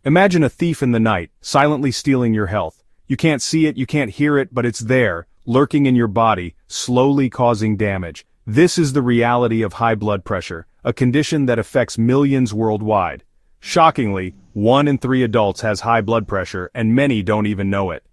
Imagine a thief in the night, silently stealing your health. You can't see it, you can't hear it, but it's there, lurking in your body, slowly causing damage. This is the reality of high blood pressure, a condition that affects millions worldwide. Shockingly, 1 in 3 adults has high blood pressure, and many don't even know it.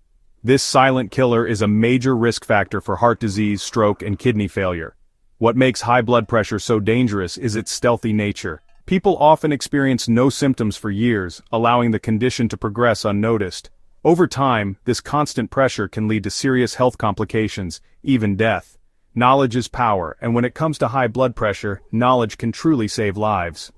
This silent killer is a major risk factor for heart disease, stroke, and kidney failure. What makes high blood pressure so dangerous is its stealthy nature. People often experience no symptoms for years, allowing the condition to progress unnoticed. Over time, this constant pressure can lead to serious health complications, even death. Knowledge is power, and when it comes to high blood pressure, knowledge can truly save lives.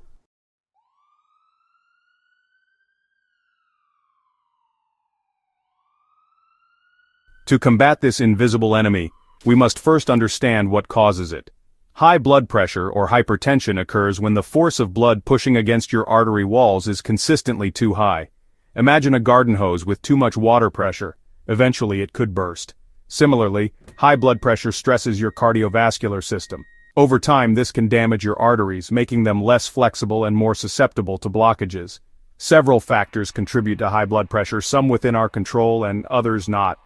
To combat this invisible enemy, we must first understand what causes it. High blood pressure or hypertension occurs when the force of blood pushing against your artery walls is consistently too high. Imagine a garden hose with too much water pressure. Eventually it could burst. Similarly, high blood pressure stresses your cardiovascular system. Over time, this can damage your arteries, making them less flexible and more susceptible to blockages. Several factors contribute to high blood pressure, some within our control and others not.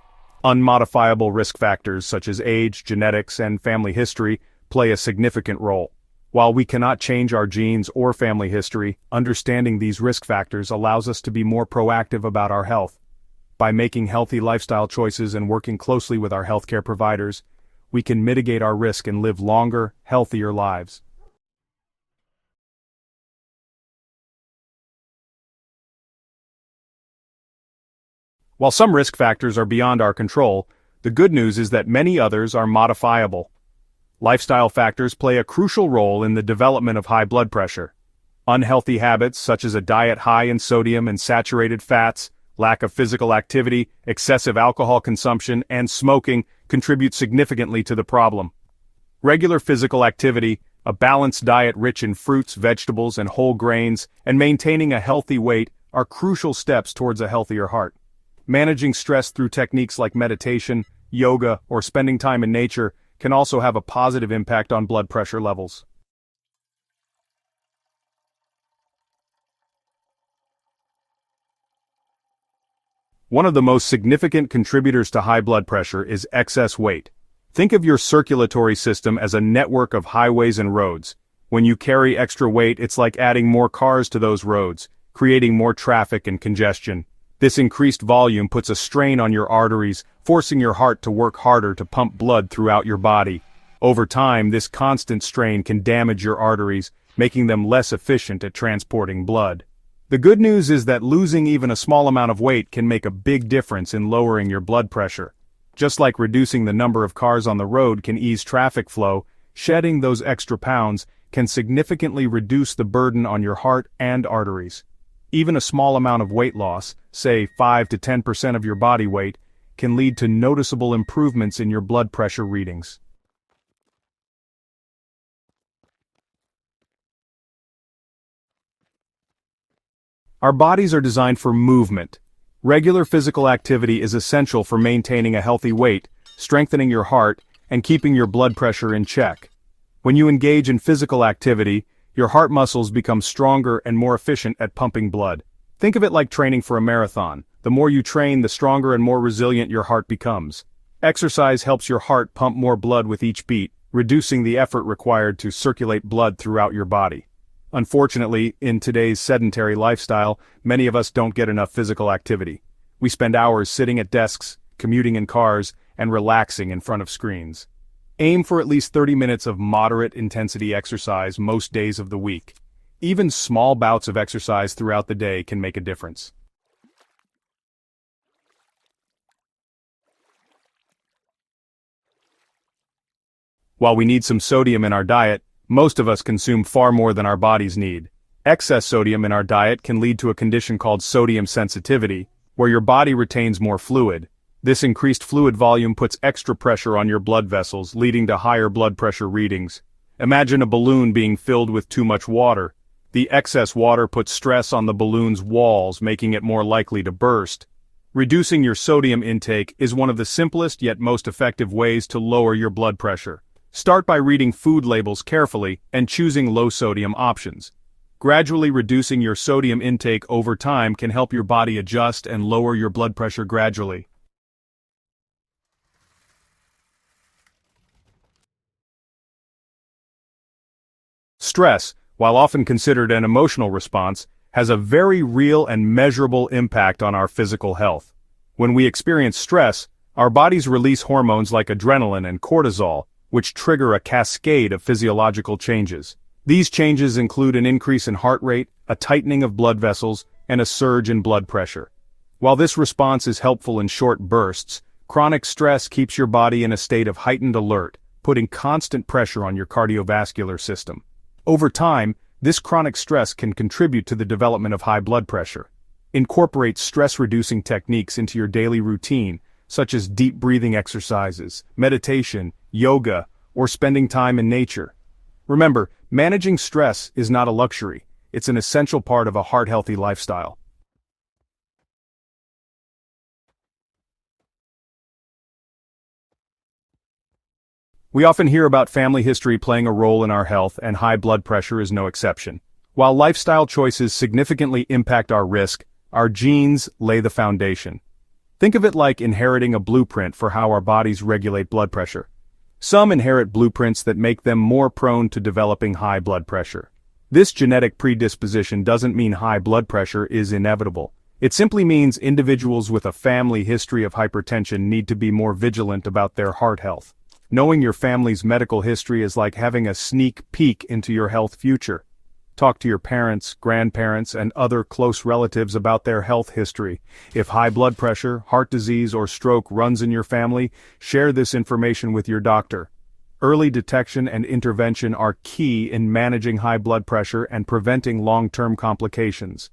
Unmodifiable risk factors such as age, genetics, and family history play a significant role. While we cannot change our genes or family history, understanding these risk factors allows us to be more proactive about our health. By making healthy lifestyle choices and working closely with our healthcare providers, we can mitigate our risk and live longer, healthier lives. While some risk factors are beyond our control, the good news is that many others are modifiable. Lifestyle factors play a crucial role in the development of high blood pressure. Unhealthy habits such as a diet high in sodium and saturated fats, lack of physical activity, excessive alcohol consumption, and smoking contribute significantly to the problem. Regular physical activity, a balanced diet rich in fruits, vegetables, and whole grains, and maintaining a healthy weight are crucial steps towards a healthier heart. Managing stress through techniques like meditation, yoga, or spending time in nature can also have a positive impact on blood pressure levels. One of the most significant contributors to high blood pressure is excess weight. Think of your circulatory system as a network of highways and roads. When you carry extra weight, it's like adding more cars to those roads, creating more traffic and congestion. This increased volume puts a strain on your arteries, forcing your heart to work harder to pump blood throughout your body. Over time, this constant strain can damage your arteries, making them less efficient at transporting blood. The good news is that losing even a small amount of weight can make a big difference in lowering your blood pressure. Just like reducing the number of cars on the road can ease traffic flow, shedding those extra pounds can significantly reduce the burden on your heart and arteries. Even a small amount of weight loss, say 5 to 10% of your body weight, can lead to noticeable improvements in your blood pressure readings. Our bodies are designed for movement. Regular physical activity is essential for maintaining a healthy weight, strengthening your heart, and keeping your blood pressure in check. When you engage in physical activity, your heart muscles become stronger and more efficient at pumping blood. Think of it like training for a marathon. The more you train, the stronger and more resilient your heart becomes. Exercise helps your heart pump more blood with each beat, reducing the effort required to circulate blood throughout your body. Unfortunately, in today's sedentary lifestyle, many of us don't get enough physical activity. We spend hours sitting at desks, commuting in cars, and relaxing in front of screens. Aim for at least 30 minutes of moderate intensity exercise most days of the week. Even small bouts of exercise throughout the day can make a difference. While we need some sodium in our diet, most of us consume far more than our bodies need. Excess sodium in our diet can lead to a condition called sodium sensitivity, where your body retains more fluid. This increased fluid volume puts extra pressure on your blood vessels, leading to higher blood pressure readings. Imagine a balloon being filled with too much water. The excess water puts stress on the balloon's walls, making it more likely to burst. Reducing your sodium intake is one of the simplest yet most effective ways to lower your blood pressure. Start by reading food labels carefully and choosing low-sodium options. Gradually reducing your sodium intake over time can help your body adjust and lower your blood pressure gradually. Stress, while often considered an emotional response, has a very real and measurable impact on our physical health. When we experience stress, our bodies release hormones like adrenaline and cortisol, which trigger a cascade of physiological changes. These changes include an increase in heart rate, a tightening of blood vessels, and a surge in blood pressure. While this response is helpful in short bursts, chronic stress keeps your body in a state of heightened alert, putting constant pressure on your cardiovascular system. Over time, this chronic stress can contribute to the development of high blood pressure. Incorporate stress-reducing techniques into your daily routine, such as deep breathing exercises, meditation, yoga, or spending time in nature. Remember, managing stress is not a luxury, it's an essential part of a heart-healthy lifestyle. We often hear about family history playing a role in our health, and high blood pressure is no exception. While lifestyle choices significantly impact our risk, our genes lay the foundation. Think of it like inheriting a blueprint for how our bodies regulate blood pressure. Some inherit blueprints that make them more prone to developing high blood pressure. This genetic predisposition doesn't mean high blood pressure is inevitable. It simply means individuals with a family history of hypertension need to be more vigilant about their heart health. Knowing your family's medical history is like having a sneak peek into your health future. Talk to your parents, grandparents, and other close relatives about their health history. If high blood pressure, heart disease, or stroke runs in your family, share this information with your doctor. Early detection and intervention are key in managing high blood pressure and preventing long-term complications.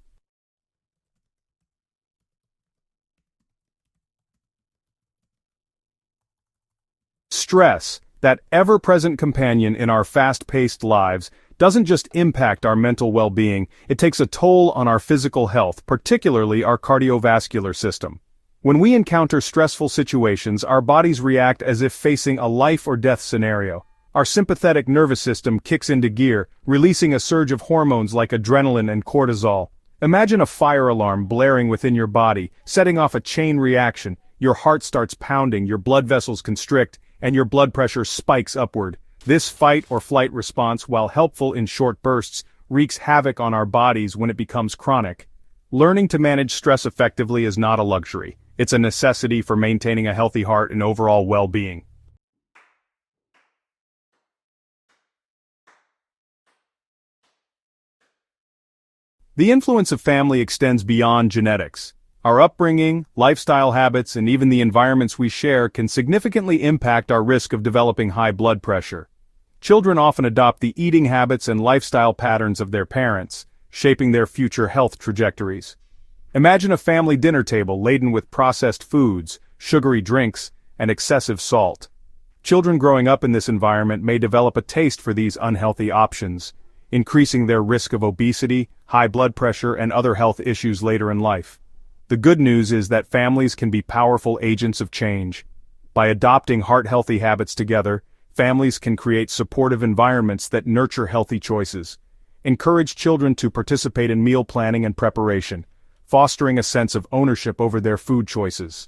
Stress, that ever-present companion in our fast-paced lives, doesn't just impact our mental well-being, it takes a toll on our physical health, particularly our cardiovascular system. When we encounter stressful situations, our bodies react as if facing a life-or-death scenario. Our sympathetic nervous system kicks into gear, releasing a surge of hormones like adrenaline and cortisol. Imagine a fire alarm blaring within your body, setting off a chain reaction. Your heart starts pounding, your blood vessels constrict, and your blood pressure spikes upward. This fight-or-flight response, while helpful in short bursts, wreaks havoc on our bodies when it becomes chronic. Learning to manage stress effectively is not a luxury. It's a necessity for maintaining a healthy heart and overall well-being. The influence of family extends beyond genetics. Our upbringing, lifestyle habits, and even the environments we share can significantly impact our risk of developing high blood pressure. Children often adopt the eating habits and lifestyle patterns of their parents, shaping their future health trajectories. Imagine a family dinner table laden with processed foods, sugary drinks, and excessive salt. Children growing up in this environment may develop a taste for these unhealthy options, increasing their risk of obesity, high blood pressure, and other health issues later in life. The good news is that families can be powerful agents of change. By adopting heart-healthy habits together, families can create supportive environments that nurture healthy choices. Encourage children to participate in meal planning and preparation, fostering a sense of ownership over their food choices.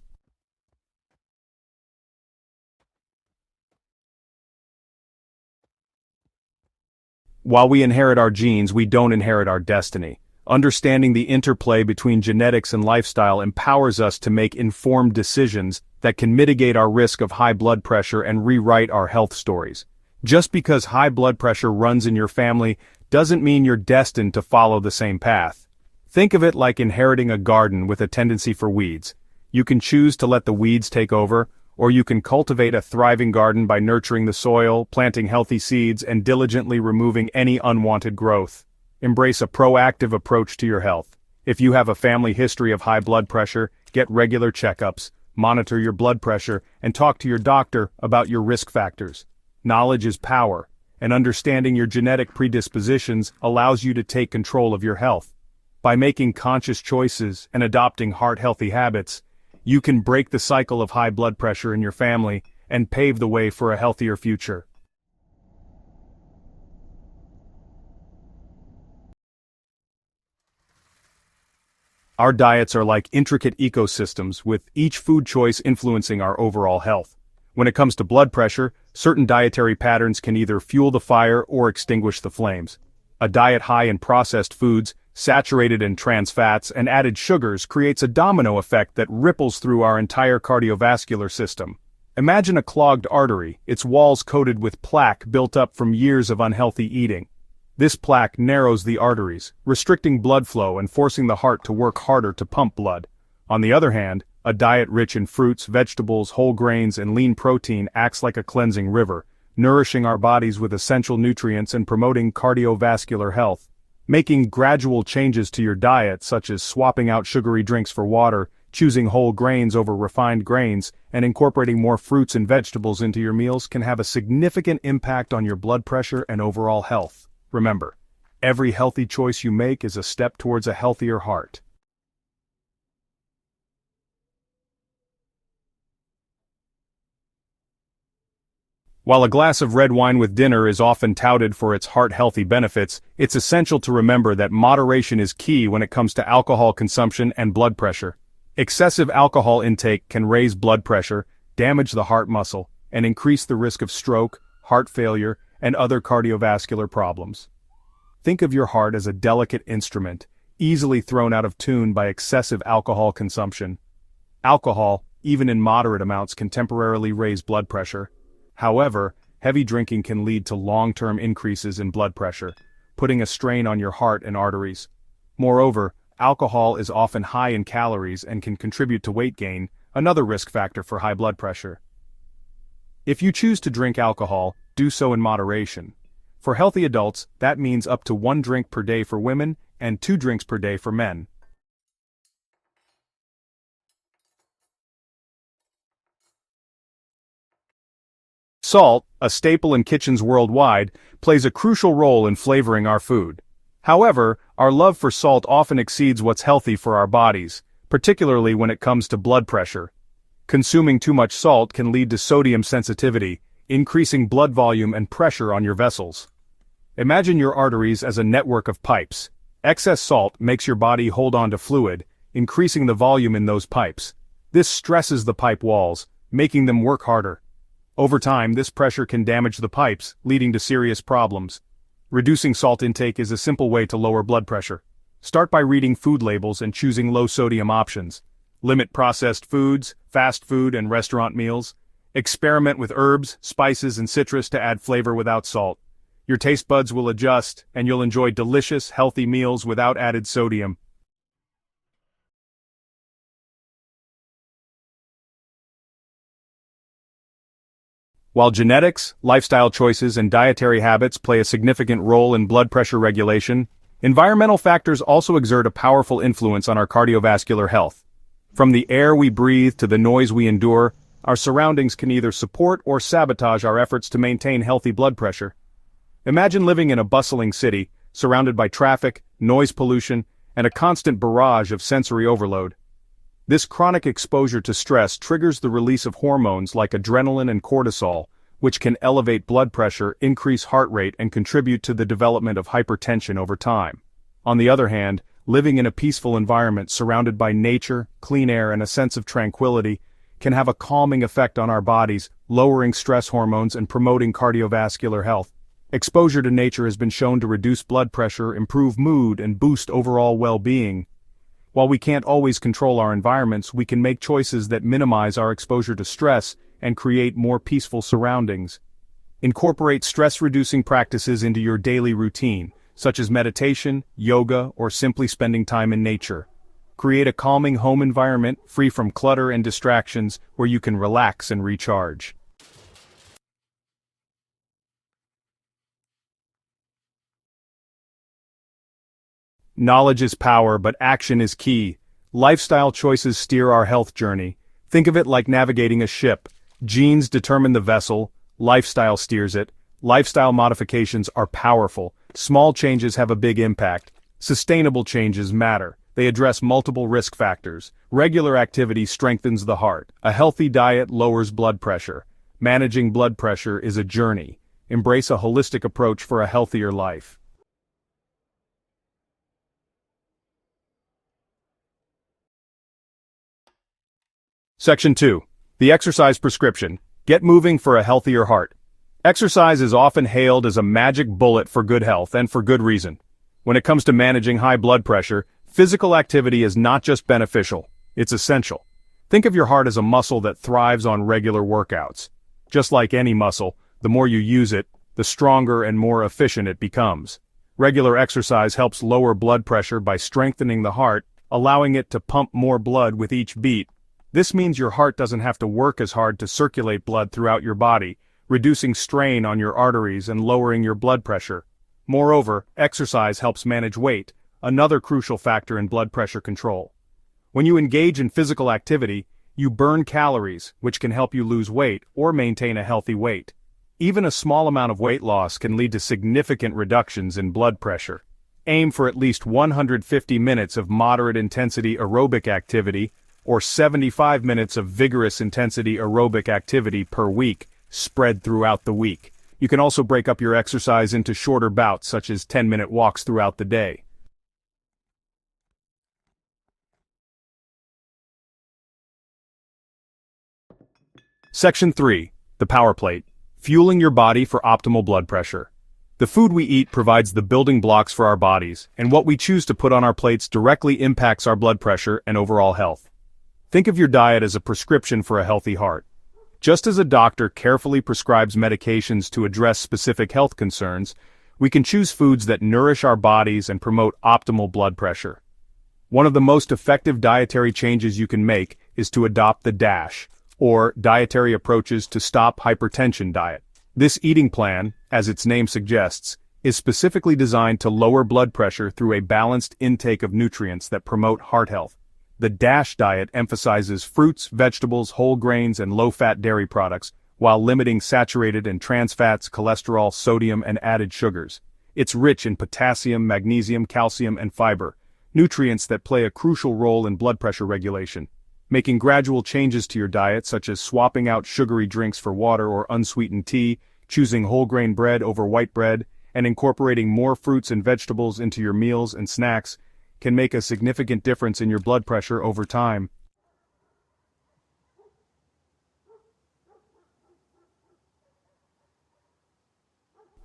While we inherit our genes, we don't inherit our destiny. Understanding the interplay between genetics and lifestyle empowers us to make informed decisions that can mitigate our risk of high blood pressure and rewrite our health stories. Just because high blood pressure runs in your family doesn't mean you're destined to follow the same path. Think of it like inheriting a garden with a tendency for weeds. You can choose to let the weeds take over, or you can cultivate a thriving garden by nurturing the soil, planting healthy seeds, and diligently removing any unwanted growth. Embrace a proactive approach to your health. If you have a family history of high blood pressure, get regular checkups, monitor your blood pressure, and talk to your doctor about your risk factors. Knowledge is power, and understanding your genetic predispositions allows you to take control of your health. By making conscious choices and adopting heart-healthy habits, you can break the cycle of high blood pressure in your family and pave the way for a healthier future. Our diets are like intricate ecosystems, with each food choice influencing our overall health. When it comes to blood pressure, certain dietary patterns can either fuel the fire or extinguish the flames. A diet high in processed foods, saturated in trans fats, and added sugars creates a domino effect that ripples through our entire cardiovascular system. Imagine a clogged artery, its walls coated with plaque built up from years of unhealthy eating. This plaque narrows the arteries, restricting blood flow and forcing the heart to work harder to pump blood. On the other hand, a diet rich in fruits, vegetables, whole grains, and lean protein acts like a cleansing river, nourishing our bodies with essential nutrients and promoting cardiovascular health. Making gradual changes to your diet, such as swapping out sugary drinks for water, choosing whole grains over refined grains, and incorporating more fruits and vegetables into your meals can have a significant impact on your blood pressure and overall health. Remember, every healthy choice you make is a step towards a healthier heart. While a glass of red wine with dinner is often touted for its heart-healthy benefits, it's essential to remember that moderation is key when it comes to alcohol consumption and blood pressure. Excessive alcohol intake can raise blood pressure, damage the heart muscle, and increase the risk of stroke, heart failure, and other cardiovascular problems. Think of your heart as a delicate instrument, easily thrown out of tune by excessive alcohol consumption. Alcohol, even in moderate amounts, can temporarily raise blood pressure. However, heavy drinking can lead to long-term increases in blood pressure, putting a strain on your heart and arteries. Moreover, alcohol is often high in calories and can contribute to weight gain, another risk factor for high blood pressure. If you choose to drink alcohol, do so in moderation. For healthy adults, that means up to 1 drink per day for women and 2 drinks per day for men. Salt, a staple in kitchens worldwide, plays a crucial role in flavoring our food. However, our love for salt often exceeds what's healthy for our bodies, particularly when it comes to blood pressure. Consuming too much salt can lead to sodium sensitivity, increasing blood volume and pressure on your vessels. Imagine your arteries as a network of pipes. Excess salt makes your body hold on to fluid, increasing the volume in those pipes. This stresses the pipe walls, making them work harder. Over time, this pressure can damage the pipes, leading to serious problems. Reducing salt intake is a simple way to lower blood pressure. Start by reading food labels and choosing low-sodium options. Limit processed foods, fast food, and restaurant meals. Experiment with herbs, spices, and citrus to add flavor without salt. Your taste buds will adjust, and you'll enjoy delicious, healthy meals without added sodium. While genetics, lifestyle choices, and dietary habits play a significant role in blood pressure regulation, environmental factors also exert a powerful influence on our cardiovascular health. From the air we breathe to the noise we endure, our surroundings can either support or sabotage our efforts to maintain healthy blood pressure. Imagine living in a bustling city, surrounded by traffic, noise pollution, and a constant barrage of sensory overload. This chronic exposure to stress triggers the release of hormones like adrenaline and cortisol, which can elevate blood pressure, increase heart rate, and contribute to the development of hypertension over time. On the other hand, living in a peaceful environment surrounded by nature, clean air, and a sense of tranquility can have a calming effect on our bodies, lowering stress hormones and promoting cardiovascular health. Exposure to nature has been shown to reduce blood pressure, improve mood, and boost overall well-being. While we can't always control our environments, we can make choices that minimize our exposure to stress and create more peaceful surroundings. Incorporate stress-reducing practices into your daily routine, such as meditation, yoga, or simply spending time in nature. Create a calming home environment, free from clutter and distractions, where you can relax and recharge. Knowledge is power, but action is key. Lifestyle choices steer our health journey. Think of it like navigating a ship. Genes determine the vessel, lifestyle steers it. Lifestyle modifications are powerful. Small changes have a big impact. Sustainable changes matter. They address multiple risk factors. Regular activity strengthens the heart. A healthy diet lowers blood pressure. Managing blood pressure is a journey. Embrace a holistic approach for a healthier life. Section 2. The exercise prescription. Get moving for a healthier heart. Exercise is often hailed as a magic bullet for good health, and for good reason. When it comes to managing high blood pressure, physical activity is not just beneficial, it's essential. Think of your heart as a muscle that thrives on regular workouts. Just like any muscle, the more you use it, the stronger and more efficient it becomes. Regular exercise helps lower blood pressure by strengthening the heart, allowing it to pump more blood with each beat. This means your heart doesn't have to work as hard to circulate blood throughout your body, reducing strain on your arteries and lowering your blood pressure. Moreover, exercise helps manage weight, another crucial factor in blood pressure control. When you engage in physical activity, you burn calories, which can help you lose weight or maintain a healthy weight. Even a small amount of weight loss can lead to significant reductions in blood pressure. Aim for at least 150 minutes of moderate intensity aerobic activity or 75 minutes of vigorous intensity aerobic activity per week, spread throughout the week. You can also break up your exercise into shorter bouts such as 10-minute walks throughout the day. Section 3. The power plate. Fueling your body for optimal blood pressure. The food we eat provides the building blocks for our bodies, and what we choose to put on our plates directly impacts our blood pressure and overall health. Think of your diet as a prescription for a healthy heart. Just as a doctor carefully prescribes medications to address specific health concerns, we can choose foods that nourish our bodies and promote optimal blood pressure. One of the most effective dietary changes you can make is to adopt the DASH, or Dietary Approaches to Stop Hypertension diet. This eating plan, as its name suggests, is specifically designed to lower blood pressure through a balanced intake of nutrients that promote heart health. The DASH diet emphasizes fruits, vegetables, whole grains, and low-fat dairy products, while limiting saturated and trans fats, cholesterol, sodium, and added sugars. It's rich in potassium, magnesium, calcium, and fiber, nutrients that play a crucial role in blood pressure regulation. Making gradual changes to your diet, such as swapping out sugary drinks for water or unsweetened tea, choosing whole grain bread over white bread, and incorporating more fruits and vegetables into your meals and snacks, can make a significant difference in your blood pressure over time.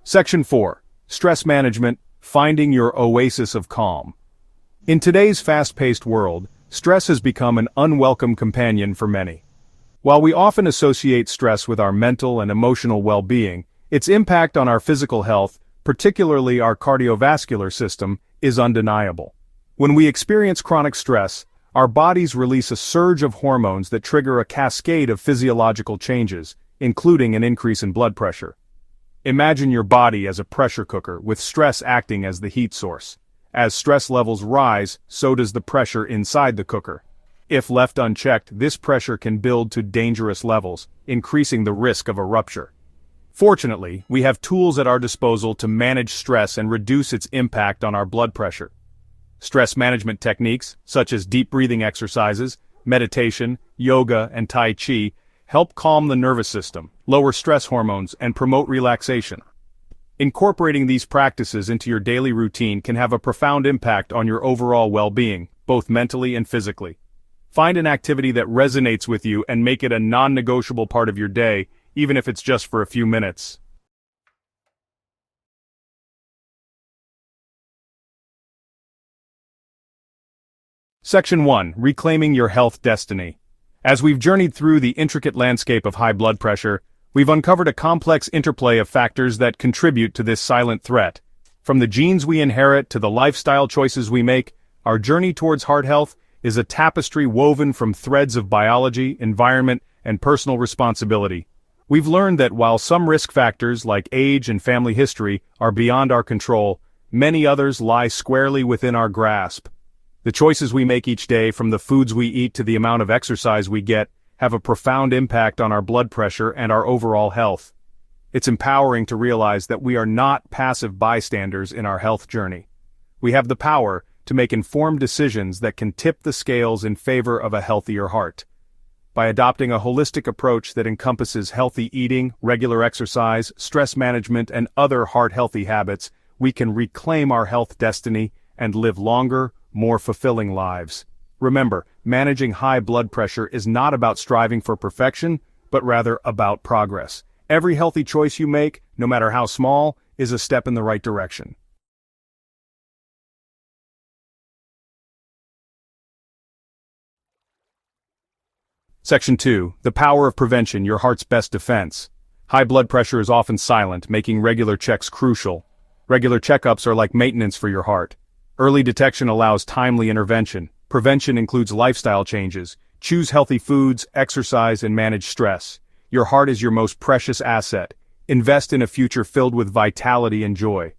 Section 4. Stress Management. Finding your oasis of calm. In today's fast-paced world, stress has become an unwelcome companion for many. While we often associate stress with our mental and emotional well-being, its impact on our physical health, particularly our cardiovascular system, is undeniable. When we experience chronic stress, our bodies release a surge of hormones that trigger a cascade of physiological changes, including an increase in blood pressure. Imagine your body as a pressure cooker with stress acting as the heat source. As stress levels rise, so does the pressure inside the cooker. If left unchecked, this pressure can build to dangerous levels, increasing the risk of a rupture. Fortunately, we have tools at our disposal to manage stress and reduce its impact on our blood pressure. Stress management techniques, such as deep breathing exercises, meditation, yoga, and Tai Chi, help calm the nervous system, lower stress hormones, and promote relaxation. Incorporating these practices into your daily routine can have a profound impact on your overall well-being, both mentally and physically. Find an activity that resonates with you and make it a non-negotiable part of your day, even if it's just for a few minutes. Section 1. Reclaiming your health destiny. As we've journeyed through the intricate landscape of high blood pressure, we've uncovered a complex interplay of factors that contribute to this silent threat. From the genes we inherit to the lifestyle choices we make, our journey towards heart health is a tapestry woven from threads of biology, environment, and personal responsibility. We've learned that while some risk factors like age and family history are beyond our control, many others lie squarely within our grasp. The choices we make each day, from the foods we eat to the amount of exercise we get, have a profound impact on our blood pressure and our overall health. It's empowering to realize that we are not passive bystanders in our health journey. We have the power to make informed decisions that can tip the scales in favor of a healthier heart. By adopting a holistic approach that encompasses healthy eating, regular exercise, stress management, and other heart-healthy habits, we can reclaim our health destiny and live longer, more fulfilling lives. Remember, managing high blood pressure is not about striving for perfection, but rather about progress. Every healthy choice you make, no matter how small, is a step in the right direction. Section 2. The power of prevention, your heart's best defense. High blood pressure is often silent, making regular checks crucial. Regular checkups are like maintenance for your heart. Early detection allows timely intervention. Prevention includes lifestyle changes. Choose healthy foods, exercise, and manage stress. Your heart is your most precious asset. Invest in a future filled with vitality and joy.